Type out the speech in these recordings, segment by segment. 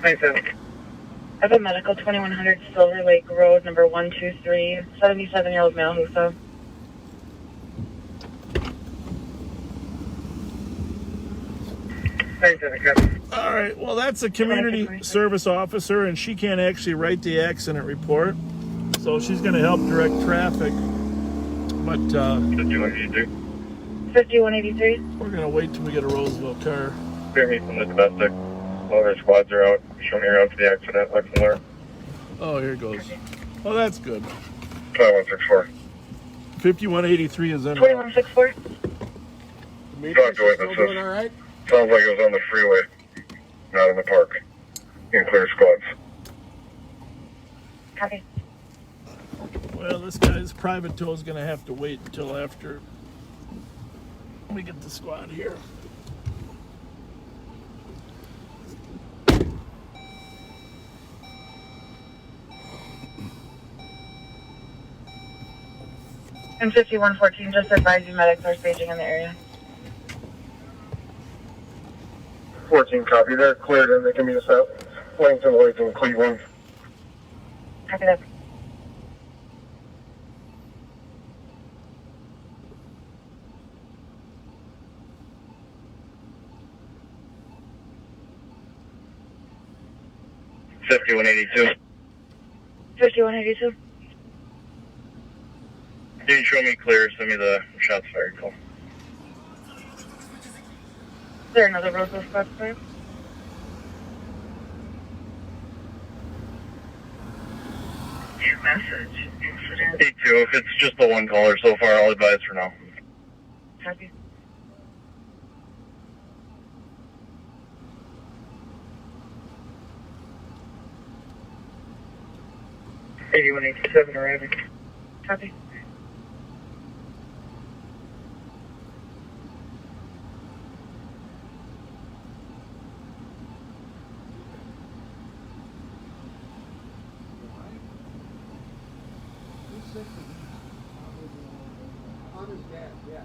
Thanks, I have a medical 2100 Silver Lake Road, number 123, 77-year-old male who fell. Thanks, all right, well, that's a community service officer, and she can't actually write the accident report, so she's going to help direct traffic. But 5183. 5183. We're going to wait till we get a Roseville car. Clear me from the domestic. All their squads are out. Show me around to the accident. Lexington alert. Oh, here it goes. Oh, that's good. 2164. 5183 is in. 2164. Talk to witnesses. Doing all right? Sounds like it was on the freeway, not in the park. You can clear squads. Copy. Well, this guy's private tow is going to have to wait until after we get the squad here. And 5114, just advise you medics are staging in the area. 14 copy. They're cleared and they can meet us out. Wellington, Lloydton, Cleveland. Copy that. $5182. 5182. Can you show me clear? Send me the shots fired call. Is there another Roseville squad there? Your message. Incident. D2. If it's just the one caller so far, I'll advise for now. Copy. $8187 arriving. Copy. On his dad, yeah.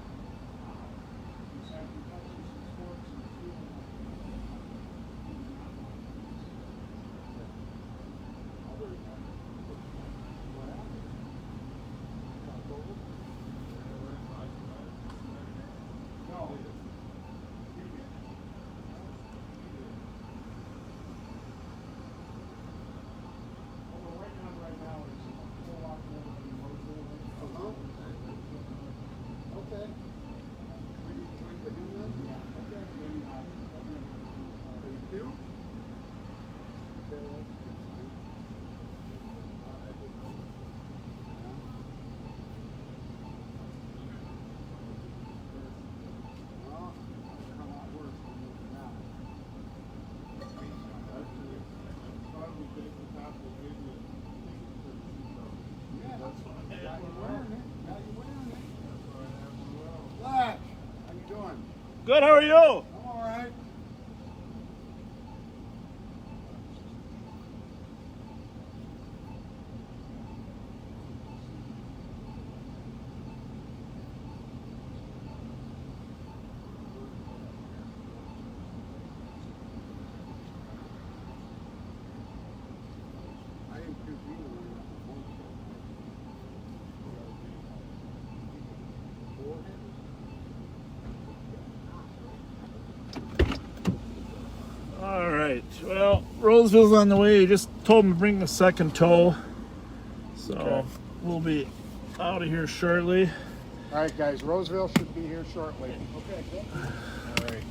Black, how you doing? Good, how are you? I'm all right. I am confused. All right. Well, Roseville's on the way. He just told him to bring the second tow. So Okay. we'll be out of here shortly. All right, guys, Roseville should be here shortly. Okay, good. All right.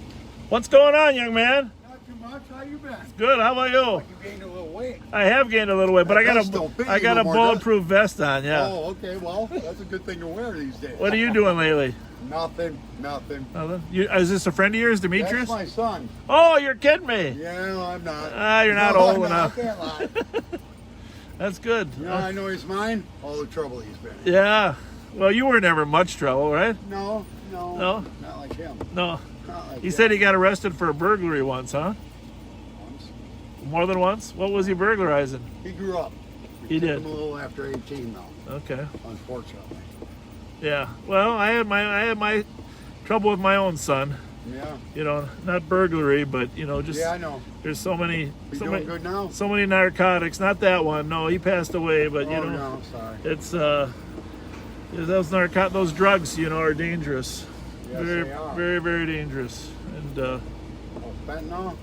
What's going on, young man? Not too much. How you been? Good. How about you? You gained a little weight. I have gained a little weight, but I got That's still big, a you more, bulletproof vest on. Yeah. Oh, okay. Well, that's a good thing to wear these days. What are you doing lately? Nothing. Nothing. Is this a friend of yours, Demetrius? That's my son. Oh, you're kidding me. Yeah, no, I'm not. You're not No, old I'm enough. I can't lie. That's good. You know, I know he's mine. All the trouble he's been in. Yeah. Well, you were never much trouble, right? No. No? Not like him. No. Not like He him. said he got arrested for a burglary once, huh? Once. More than once? What was he burglarizing? He grew up. He took did. him a little after 18, though. Okay. Unfortunately. Yeah. Well, I had my trouble with my own son. Yeah. You know, not burglary, but you know, just Yeah, I know. there's so many, You so doing many, good now? so many narcotics. Not that one. No, he passed away. But you Oh, know, no, sorry. it's those drugs, you know, are dangerous. Yes, Very, they are. very, very dangerous. And Oh, fentanyl?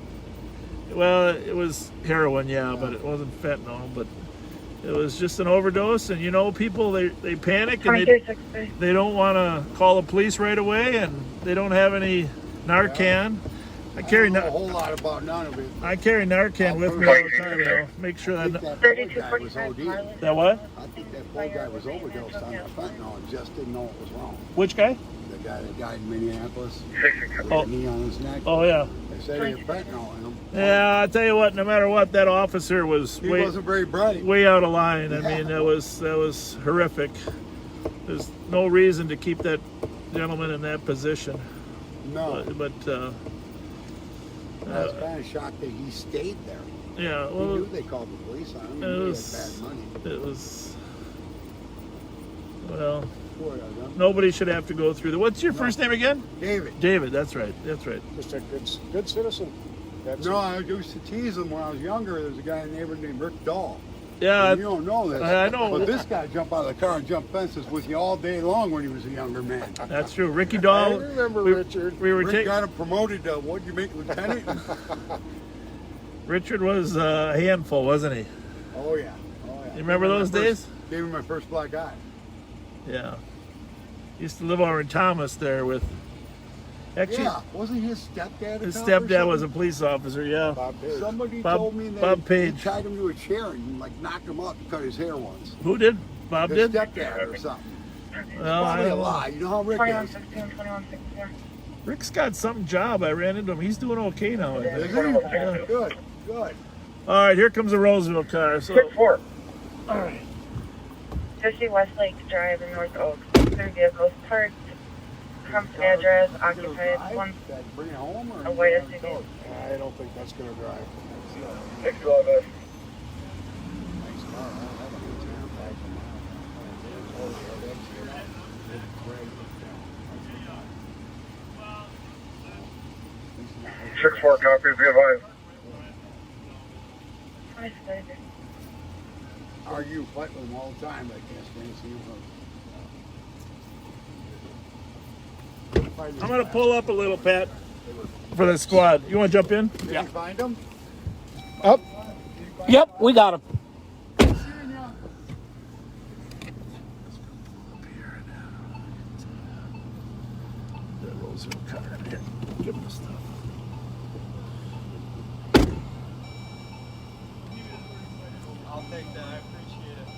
well, it was heroin, yeah, but it wasn't fentanyl. But it was just an overdose. And you know, people they panic and they don't want to call the police right away, and they don't have any Narcan. I carry I don't know a whole lot about none of it. I carry Narcan with me all the time, you know. Make sure I think that that poor guy was OD. that what? I think that poor guy was overdosed on the fentanyl and just didn't know it was wrong. Which guy? The guy that died in Minneapolis with Oh. a knee on his neck. Oh yeah. They said he had fentanyl in him. Yeah, I tell you what. No matter what, that officer was He wasn't very bright. way out of line. I mean, that was horrific. There's no reason to keep that gentleman in that position. No. But I was kind of shocked that he stayed there. yeah, He well, knew they called the police on him. it He knew he was had bad money. it was well. Poor guy. Nobody should have to go through that. What's your first name again? David. David. That's right. That's right. Just a good citizen. That's No, I used to tease him when I was younger. There was a guy in the neighborhood named Rick Dahl. Yeah. You don't know this. I know. But this guy jumped out of the car and jumped fences with you all day long when he was a younger man. That's true. Ricky I Dahl. remember we, Richard. We were Rick taking. got him promoted to, what'd you make, lieutenant? Richard was a handful, wasn't he? Oh, yeah. Oh, yeah. You remember those days? Gave him my first black eye. Yeah. Used to live over in Thomas there with. Actually, Yeah. Wasn't his stepdad a his cop or stepdad was a something? police officer. Yeah. Bob Page. Somebody Bob- told me that Bob he Page. tied him to a chair and like knocked him out to cut his hair once. Who did? Bob His did. stepdad or something. Well, I Probably a don't know. lie. You know how Rick is. 2116, Rick's got some job. I ran into him. He's doing okay now. I think. Is he? Yeah. Good. Good. All right, here comes a Roseville car. So, 6-4. all right. 50 Westlake Drive in North Oaks. 3 vehicles parked. Compton address occupied. One Bring it home or a white you SUV. go? I don't think that's going to drive. 6-12. Nice car. I have a good time back from mine. Oh, yeah, that's great. 6-4 copies, be advised. Argue, fight with them all the time, but I can't stand seeing them. I'm gonna pull up a little, Pat, for the squad. You want to jump in? Did you find them? Up. Yep, we got him. That Roseville car. Here, give him the stuff. I'll take that. I appreciate it.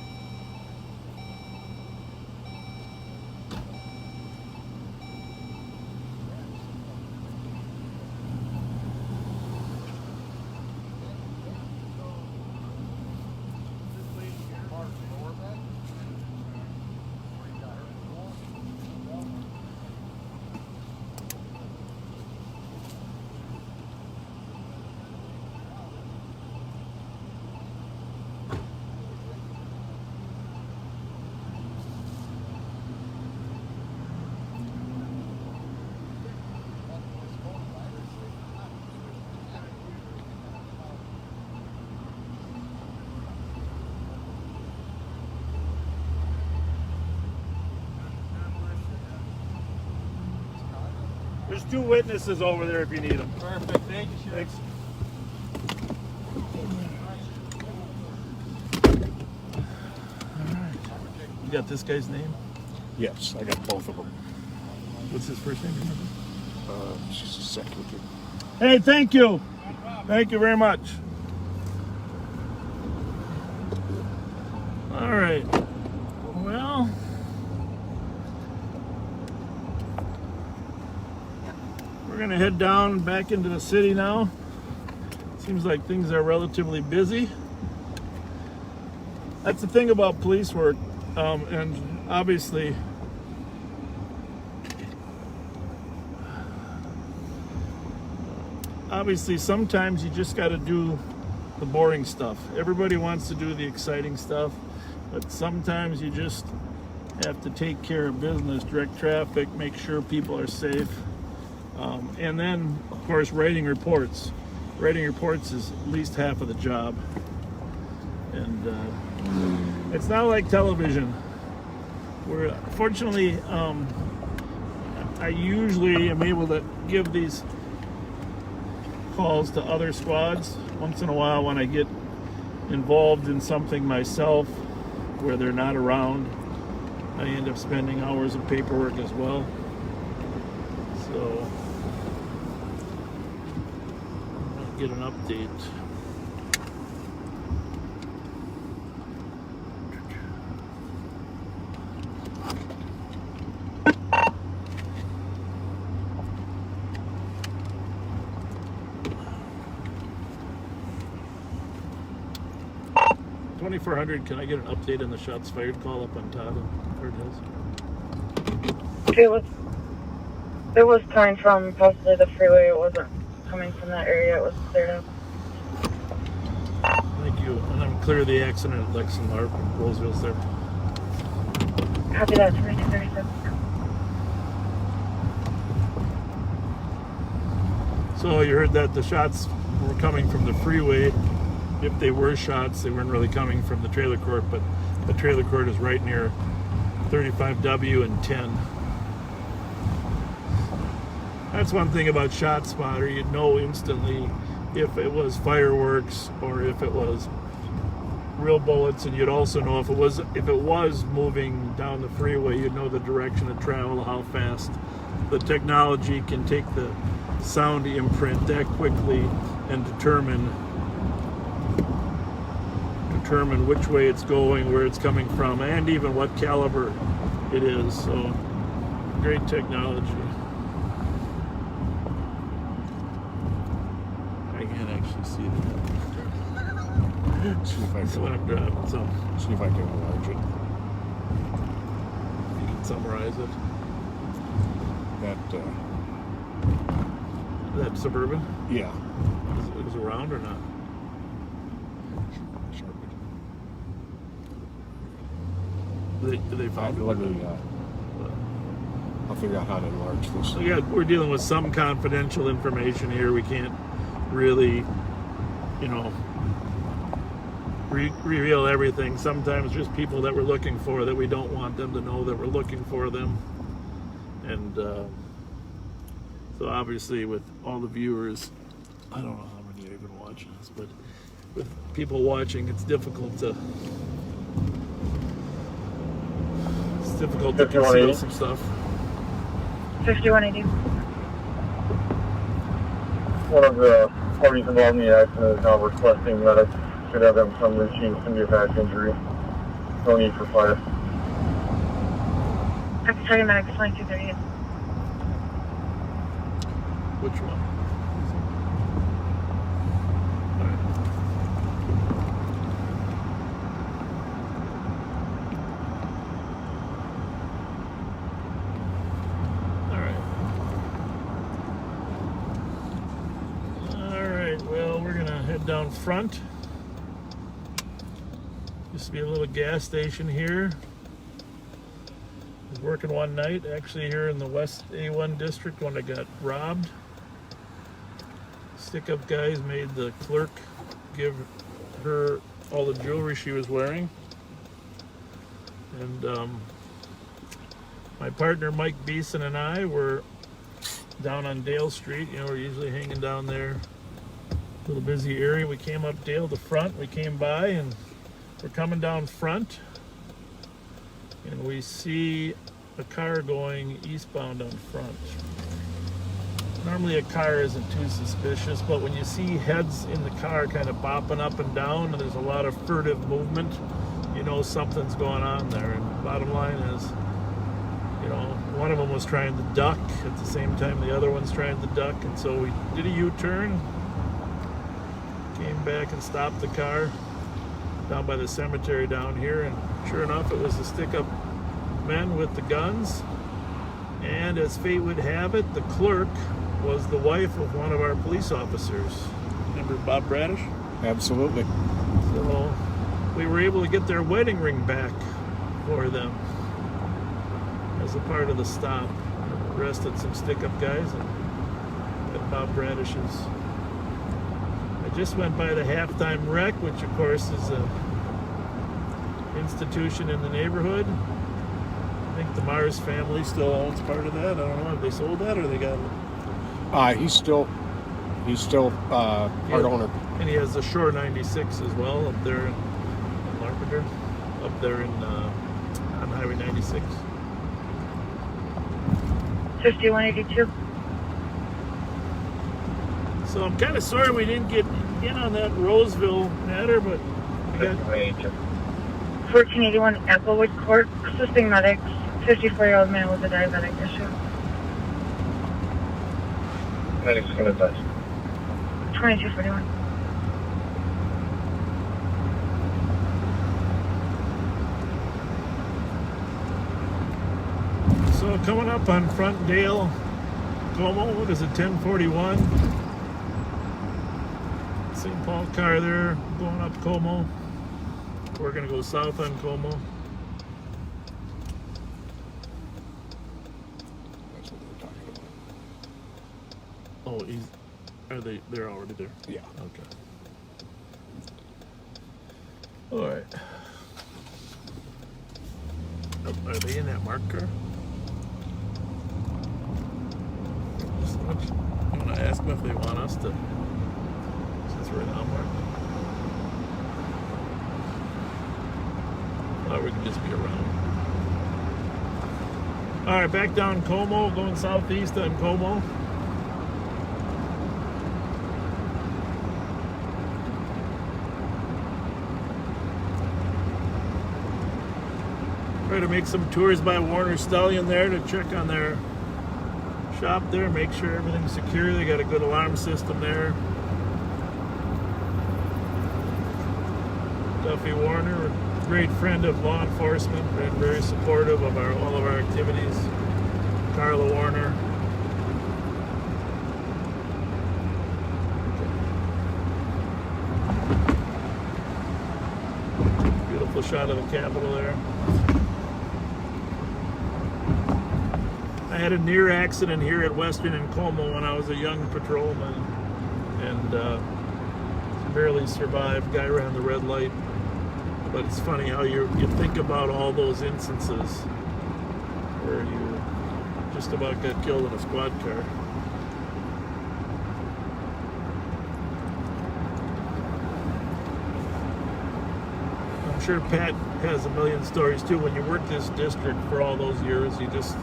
There's 2 witnesses over there if you need them. Perfect. Thank you, Sheriff. Thanks. All right. You got this guy's name? Yes, I got both of them. What's his first name? She's a secretary. Hey, thank you. Thank you very much. All right. Well, we're going to head down back into the city now. Seems like things are relatively busy. That's the thing about police work. And obviously, sometimes you just got to do the boring stuff. Everybody wants to do the exciting stuff, but sometimes you just have to take care of business, direct traffic, make sure people are safe. And then, of course, writing reports. Writing reports is at least half of the job. And it's not like television. Where, fortunately, I usually am able to give these calls to other squads. Once in a while, when I get involved in something myself where they're not around, I end up spending hours of paperwork as well. So I'll get an update. $2,400. Can I get an update on the shots fired call up on Todd and Third Hills? It was coming from possibly the freeway. It wasn't coming from that area. It was cleared up. Thank you. And I'm clear of the accident at Lex and Larp and Roseville's there. Copy that. 2237. So you heard that the shots were coming from the freeway. If they were shots, they weren't really coming from the trailer court, but the trailer court is right near 35W and 10. That's one thing about Shot Spotter. You'd know instantly if it was fireworks or if it was real bullets, and you'd also know if it was moving down the freeway, you'd know the direction of travel, how fast. The technology can take the sound imprint that quickly and determine which way it's going, where it's coming from, and even what caliber it is. So great technology. I can't actually see it. See if I That's what I'm driving, so see if I can enlarge it. you can summarize it. That Suburban Yeah. is around or not? They found it? Let me, I'll figure out how to enlarge this. So yeah, we're dealing with some confidential information here. We can't really, reveal everything. Sometimes just people that we're looking for that we don't want them to know that we're looking for them. And so obviously with all the viewers, I don't know how many are even watching this, but with people watching, it's difficult to conceal some stuff. 5180. One of the parties involved in the accident is now requesting medics should have them come routine cardiac injury. No need for fire. I can tell you medics 2238. Which one? Down front. Used to be a little gas station here. I was working one night actually here in the West A1 district when I got robbed. Stick-up guys made the clerk give her all the jewelry she was wearing. And my partner Mike Beeson and I were down on Dale Street. We're usually hanging down there. Little busy area. We came up Dale to front. We came by and we're coming down front and we see a car going eastbound on front. Normally a car isn't too suspicious, but when you see heads in the car kind of bopping up and down and there's a lot of furtive movement, you know something's going on there. And bottom line is, one of them was trying to duck at the same time the other one's trying to duck, and so we did a U-turn, came back and stopped the car down by the cemetery down here, and sure enough it was the stick-up men with the guns. And as fate would have it, the clerk was the wife of one of our police officers. Remember Bob Bradish? Absolutely. So we were able to get their wedding ring back for them as a part of the stop. Arrested some stick-up guys and Bob Bradish's. I just went by the halftime rec, which of course is a institution in the neighborhood. I think the Mars family still owns part of that. I don't know, have they sold that or they got it? He's still part owner. And he has the Shore 96 as well up there in Larpenteur, up there in on Highway 96. 5182. So I'm kind of sorry we didn't get in on that Roseville matter, but we got 1481 Applewood Court, assisting medics, 54-year-old man with a diabetic issue. Medics gonna touch. 2241. So coming up on Front Dale, Como, what is it, 1041? St. Paul car there, going up Como. We're gonna go south on Como. That's what we're talking Oh, about. they're already there? Yeah. Okay. All right. Oh, are they in that marked car? You want to ask them if they want us to, since we're not marked? Or we can just be around. All right, back down Como, going southeast on Como. Try to make some tours by Warner Stallion there to check on their shop there, make sure everything's secure. They got a good alarm system there. Duffy Warner, a great friend of law enforcement, been very supportive of all of our activities. Carla Warner. Beautiful shot of the Capitol there. I had a near accident here at Western and Como when I was a young patrolman, and barely survived. Guy ran the red light. But it's funny how you think about all those instances where you just about got killed in a squad car. I'm sure Pat has a million stories too. When you work this district for all those years, you just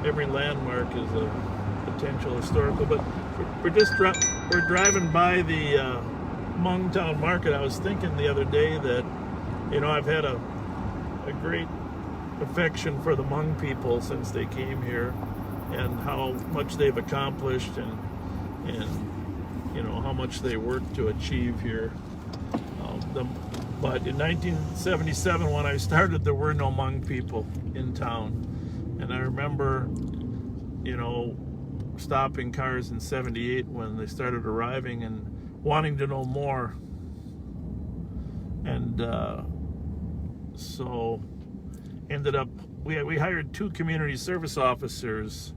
every landmark is a potential historical. But we're driving by the Mungtown Market. I was thinking the other day that, I've had a great affection for the Hmong people since they came here, and how much they've accomplished, and how much they worked to achieve here. But in 1977, when I started, there were no Hmong people in town, and I remember, stopping cars in '78 when they started arriving and wanting to know more. And so ended up, we hired 2 community service officers,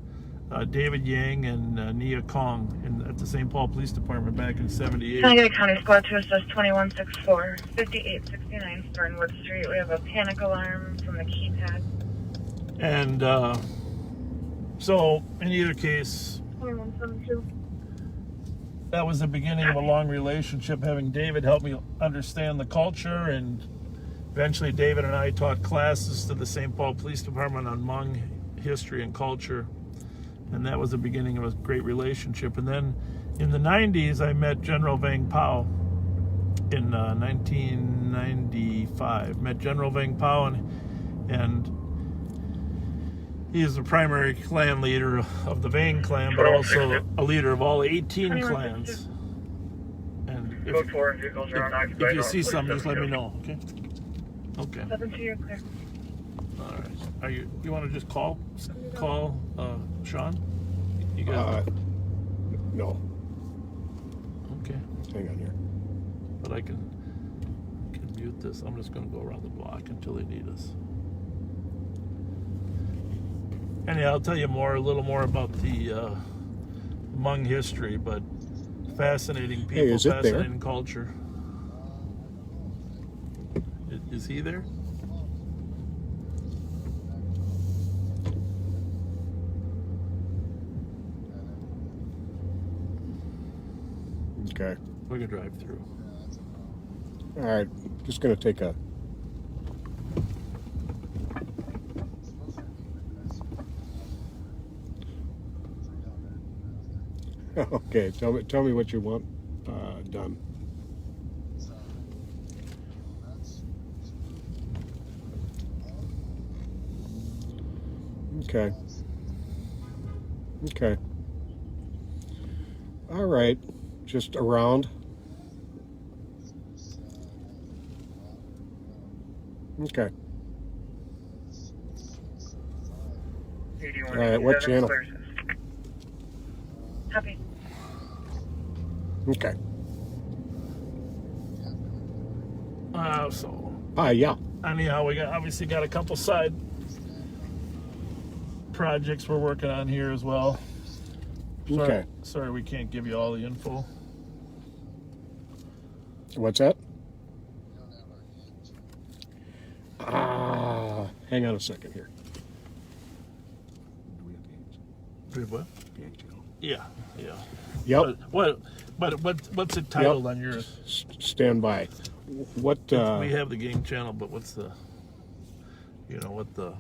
David Yang and Nia Kong, at the St. Paul Police Department back in '78. Can I get a county squad to assist 2164, 5869 Fernwood Street? We have a panic alarm from the keypad. And so in either case, 2172. that was the beginning of a long relationship, having David help me understand the culture, and eventually David and I taught classes to the St. Paul Police Department on Hmong history and culture, and that was the beginning of a great relationship. And then in the 90s, I met General Vang Pao in 1995. Met General Vang Pao, and he is the primary clan leader of the Vang clan, but also a leader of all 18 clans. And if you see something, just let me know, okay? Okay. 72, you're clear. All right. You want to just call Sean? You guys? No. Okay. Hang on here. But I can mute this. I'm just going to go around the block until they need us. Anyhow, I'll tell you a little more about the Hmong history, but fascinating people, Hey, is it there? fascinating culture. Is he there? Okay. We could drive through. All right. Just going to take a... Okay. Tell me what you want done. Okay. Okay. All right. Just around. Okay. All right. What channel? Copy. Okay. So Yeah. anyhow, we obviously got a couple side projects we're working on here as well. Okay. Sorry, we can't give you all the info. What's that? Hang on a second here. Do we have what? Yeah. Yep. What's it titled on yours? Stand by. What? We have the game channel, but what's the? You know what the?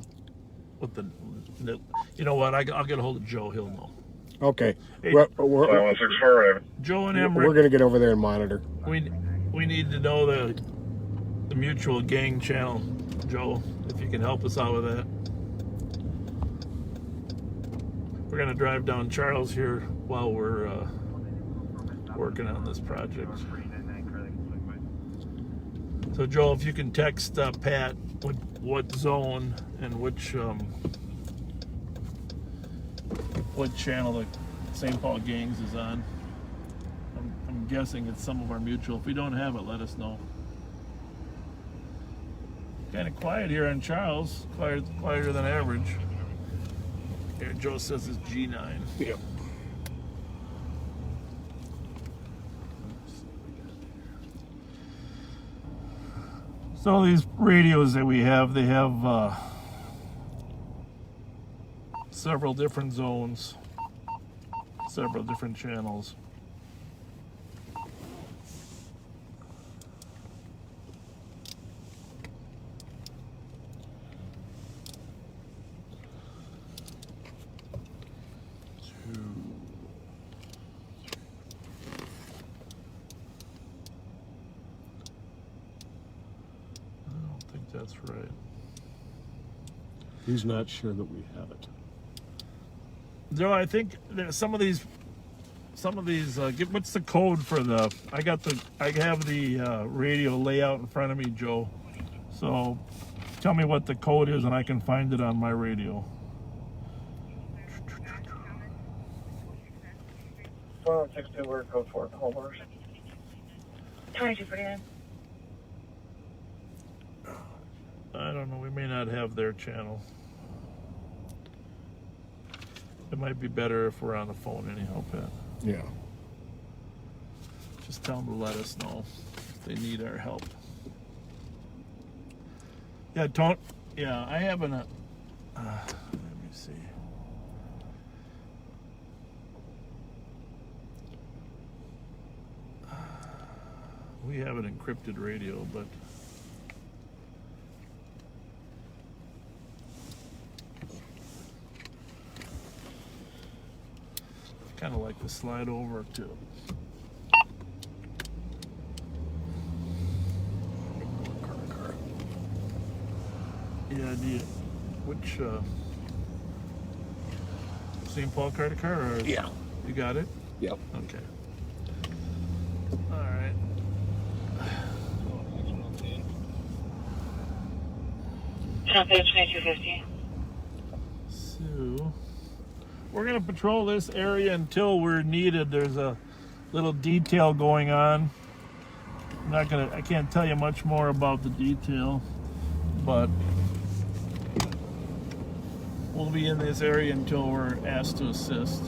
You know what? I'll get a hold of Joe. He'll know. Okay. Hey, We're 5164. Joe and Emmerich. we're going to get over there and monitor. We need to know the mutual gang channel, Joe. If you can help us out with that. We're gonna drive down Charles here while we're working on this project. So Joel, if you can text Pat what zone and what channel the St. Paul Gangs is on. I'm guessing it's some of our mutual. If we don't have it, let us know. Kind of quiet here on Charles, quieter than average. Here, Joe says it's G9. Yep. So these radios that we have, they have several different zones, several different channels. That's right. He's not sure that we have it. Joe, I think that some of these, what's the code for the? I have the radio layout in front of me, Joe. So, tell me what the code is, and I can find it on my radio. 5162. Where code for Homers? 2249. I don't know. We may not have their channel. It might be better if we're on the phone anyhow, Pat. Yeah. Just tell them to let us know if they need our help. Yeah, don't. Yeah, I haven't. Let me see. We have an encrypted radio, but. Kind of like to slide over to which St. Paul car to car or Yeah. You got it? Yep. Okay. All right. Copy 2250. So we're gonna patrol this area until we're needed. There's a little detail going on. I can't tell you much more about the detail, but we'll be in this area until we're asked to assist.